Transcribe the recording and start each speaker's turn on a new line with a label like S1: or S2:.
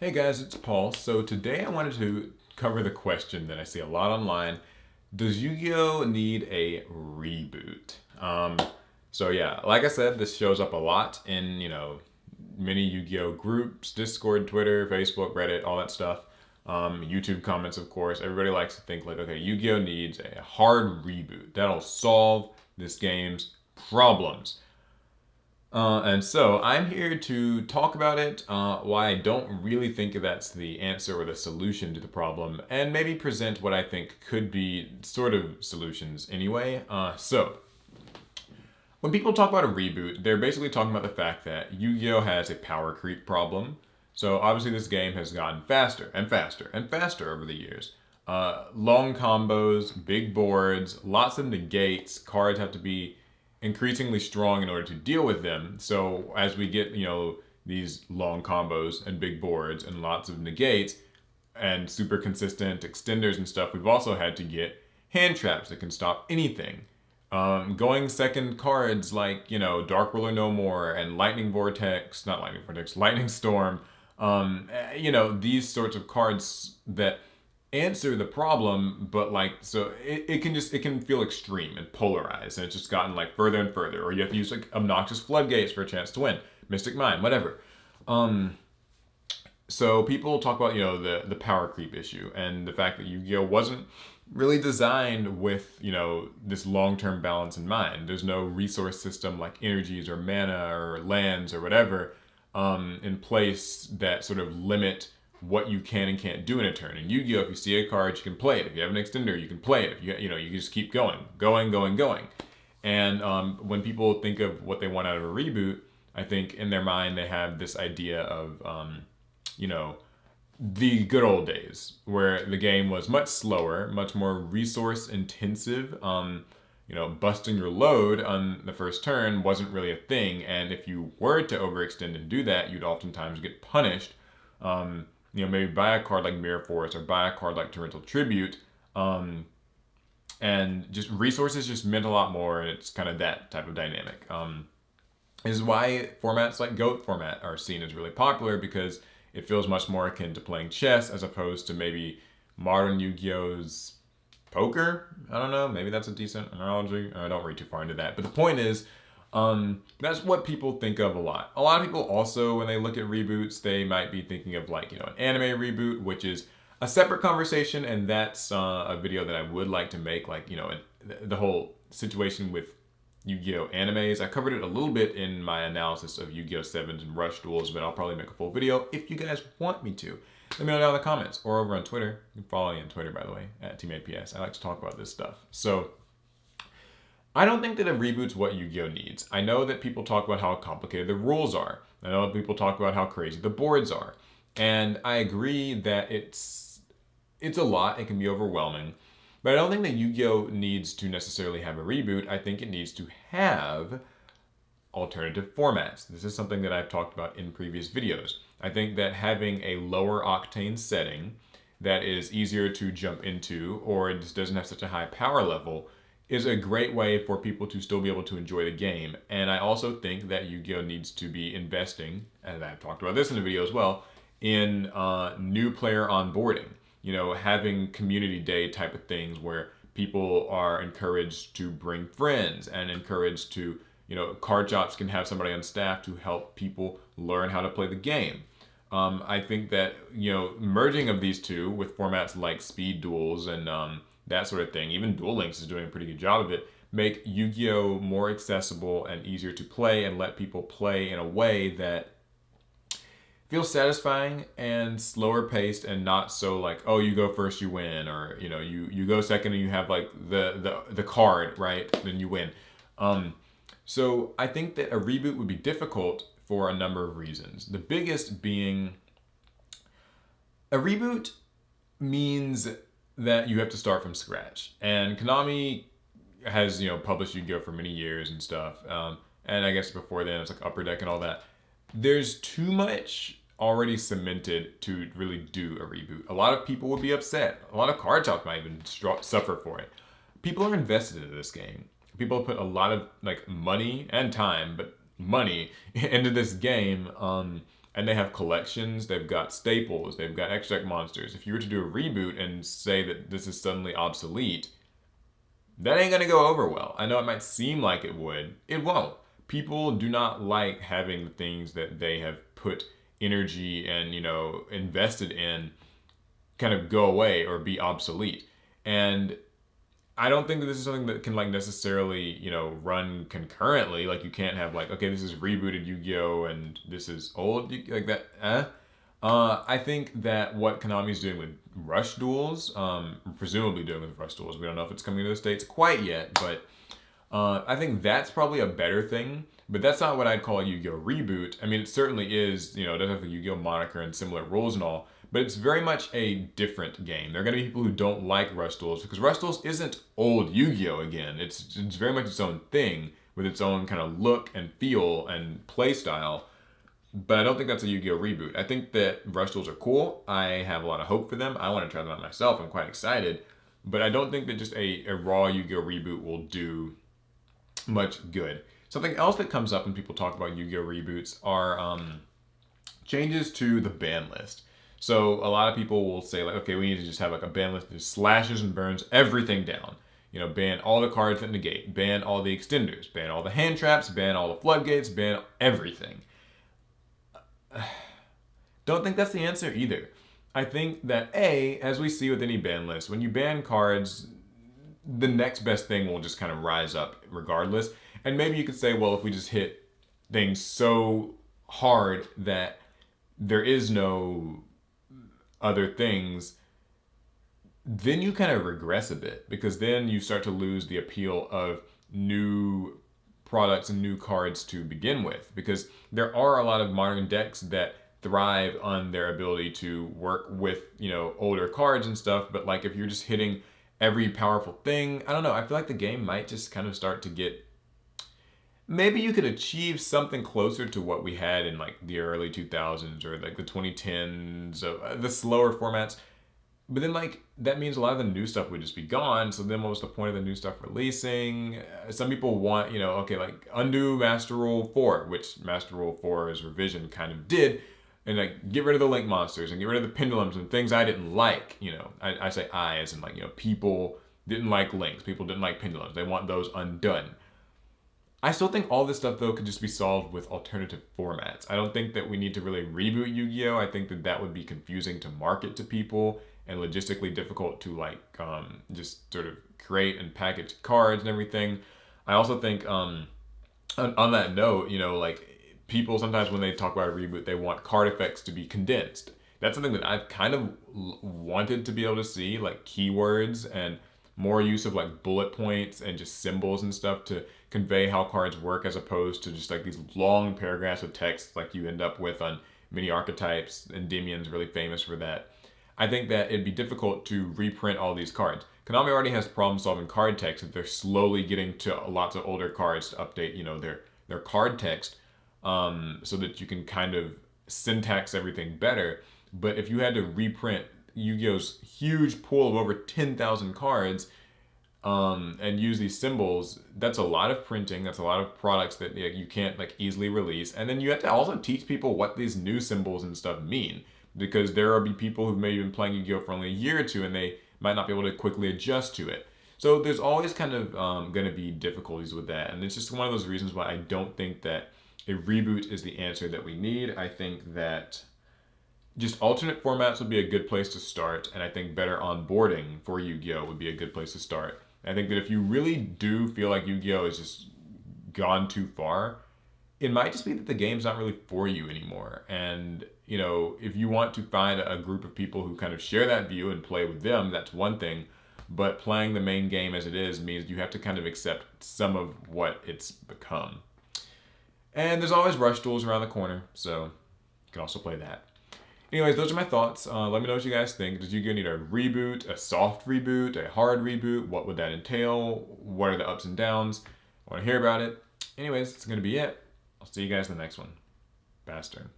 S1: Hey guys, it's Paul. So today I wanted to cover the question that I see a lot online. Does Yu-Gi-Oh need a reboot? So yeah, like I said, this shows up a lot in, many Yu-Gi-Oh groups, Discord, Twitter, Facebook, Reddit, all that stuff. YouTube comments, of course. Everybody likes to think like, okay, Yu-Gi-Oh needs a hard reboot. That'll solve this game's problems. And so I'm here to talk about it, why I don't really think that's the answer or the solution to the problem, and maybe present what I think could be sort of solutions anyway. When people talk about a reboot, they're basically talking about the fact that Yu-Gi-Oh has a power creep problem. So obviously this game has gotten faster and faster and faster over the years. Long combos, big boards, lots of negates. Cards have to be increasingly strong in order to deal with them. So as we get, these long combos and big boards and lots of negates and super consistent extenders and stuff, we've also had to get hand traps that can stop anything. Going second cards like, Dark Ruler No More and Lightning Storm. These sorts of cards that answer the problem, but it can feel extreme and polarized, and it's just gotten like further and further. Or you have to use like obnoxious floodgates for a chance to win, Mystic Mine, whatever. So people talk about the power creep issue and the fact that Yu-Gi-Oh wasn't really designed with this long-term balance in mind. There's no resource system like energies or mana or lands or whatever in place that sort of limit what you can and can't do in a turn. In Yu-Gi-Oh, if you see a card, you can play it. If you have an extender, you can play it. If you can just keep going. And when people think of what they want out of a reboot, I think in their mind they have this idea of the good old days where the game was much slower, much more resource intensive. Busting your load on the first turn wasn't really a thing, and if you were to overextend and do that, you'd oftentimes get punished. Maybe buy a card like Mirror Force or buy a card like Torrential Tribute, and just resources just meant a lot more, and it's kind of that type of dynamic. This is why formats like GOAT format are seen as really popular, because it feels much more akin to playing chess as opposed to maybe modern Yu-Gi-Oh's poker. I don't know, maybe that's a decent analogy. I don't read too far into that, but the point is, that's what people think of a lot. A lot of people also, when they look at reboots, they might be thinking of like, an anime reboot, which is a separate conversation, and that's a video that I would like to make, like, the whole situation with Yu-Gi-Oh animes. I covered it a little bit in my analysis of Yu-Gi-Oh! Sevens and Rush Duels, but I'll probably make a full video if you guys want me to. Let me know down in the comments or over on Twitter. You can follow me on Twitter, by the way, at TeammatePS. I like to talk about this stuff. So I don't think that a reboot's what Yu-Gi-Oh needs. I know that people talk about how complicated the rules are. I know that people talk about how crazy the boards are. And I agree that it's a lot. It can be overwhelming. But I don't think that Yu-Gi-Oh needs to necessarily have a reboot. I think it needs to have alternative formats. This is something that I've talked about in previous videos. I think that having a lower octane setting that is easier to jump into, or just doesn't have such a high power level, is a great way for people to still be able to enjoy the game. And I also think that Yu-Gi-Oh needs to be investing, and I've talked about this in the video as well, in new player onboarding. Having community day type of things where people are encouraged to bring friends and encouraged to, card shops can have somebody on staff to help people learn how to play the game. I think that, merging of these two with formats like speed duels and that sort of thing, even Duel Links is doing a pretty good job of it, make Yu-Gi-Oh more accessible and easier to play and let people play in a way that feels satisfying and slower paced and not so like, oh, you go first, you win, or you go second and you have like the card, right, then you win. So I think that a reboot would be difficult for a number of reasons. The biggest being a reboot means that you have to start from scratch, and Konami has published Yu-Gi-Oh for many years and stuff, and I guess before then it's like Upper Deck and all that. There's too much already cemented to really do a reboot. A lot of people would be upset. A lot of card shops might even suffer for it. People are invested in this game. People put a lot of money and time, but money into this game, and they have collections, they've got staples, they've got extract monsters. If you were to do a reboot and say that this is suddenly obsolete, that ain't gonna go over well. I know it might seem like it would. It won't. People do not like having the things that they have put energy and, invested in kind of go away or be obsolete. And I don't think that this is something that can necessarily, run concurrently. Like you can't have okay, this is rebooted Yu-Gi-Oh! And this is old like that. I think that what Konami's doing with Rush Duels, presumably doing with Rush Duels, we don't know if it's coming to the States quite yet, but I think that's probably a better thing. But that's not what I'd call a Yu-Gi-Oh! Reboot. I mean, it certainly is, it does have the Yu-Gi-Oh! Moniker and similar rules and all, but it's very much a different game. There are going to be people who don't like Rush Duels because Rush Duels isn't old Yu-Gi-Oh! Again. It's very much its own thing with its own kind of look and feel and play style. But I don't think that's a Yu-Gi-Oh! Reboot. I think that Rush Duels are cool. I have a lot of hope for them. I want to try them out myself. I'm quite excited. But I don't think that just a raw Yu-Gi-Oh! Reboot will do much good. Something else that comes up when people talk about Yu-Gi-Oh! Reboots are changes to the ban list. So a lot of people will say okay, we need to just have a ban list that just slashes and burns everything down. Ban all the cards that negate, ban all the extenders, ban all the hand traps, ban all the floodgates, ban everything. Don't think that's the answer either. I think that as we see with any ban list, when you ban cards, the next best thing will just kind of rise up regardless. And maybe you could say, well, if we just hit things so hard that there is no other things, then you kind of regress a bit, because then you start to lose the appeal of new products and new cards to begin with, because there are a lot of modern decks that thrive on their ability to work with, older cards and stuff. But if you're just hitting every powerful thing, I don't know, I feel like the game might just kind of start to get, maybe you could achieve something closer to what we had in the early 2000s or the 2010s of the slower formats. But then that means a lot of the new stuff would just be gone. So then what was the point of the new stuff releasing? Some people want, undo Master Rule 4, which Master Rule 4's revision kind of did. And get rid of the link monsters and get rid of the pendulums and things I didn't like. I say I as in people didn't like links. People didn't like pendulums. They want those undone. I still think all this stuff, though, could just be solved with alternative formats. I don't think that we need to really reboot Yu-Gi-Oh! I think that would be confusing to market to people and logistically difficult to just sort of create and package cards and everything. I also think on that note, people sometimes when they talk about a reboot, they want card effects to be condensed. That's something that I've kind of wanted to be able to see, keywords and more use of bullet points and just symbols and stuff to convey how cards work, as opposed to just these long paragraphs of text you end up with on many archetypes. Endymion's really famous for that. I think that it'd be difficult to reprint all these cards. Konami already has problem solving card text that they're slowly getting to lots of older cards to update, their card text, so that you can kind of syntax everything better. But if you had to reprint Yu-Gi-Oh's huge pool of over 10,000 cards, and use these symbols, that's a lot of printing. That's a lot of products that you can't easily release. And then you have to also teach people what these new symbols and stuff mean, because there will be people who've maybe been playing Yu-Gi-Oh for only a year or two and they might not be able to quickly adjust to it. So there's always kind of going to be difficulties with that. And it's just one of those reasons why I don't think that a reboot is the answer that we need. I think that just alternate formats would be a good place to start, and I think better onboarding for Yu-Gi-Oh would be a good place to start. I think that if you really do feel like Yu-Gi-Oh is just gone too far, it might just be that the game's not really for you anymore. And, if you want to find a group of people who kind of share that view and play with them, that's one thing. But playing the main game as it is means you have to kind of accept some of what it's become. And there's always Rush Duels around the corner, so you can also play that. Anyways, those are my thoughts. Let me know what you guys think. Does Yu-Gi-Oh need a reboot, a soft reboot, a hard reboot? What would that entail? What are the ups and downs? I want to hear about it. Anyways, that's going to be it. I'll see you guys in the next one. Faster.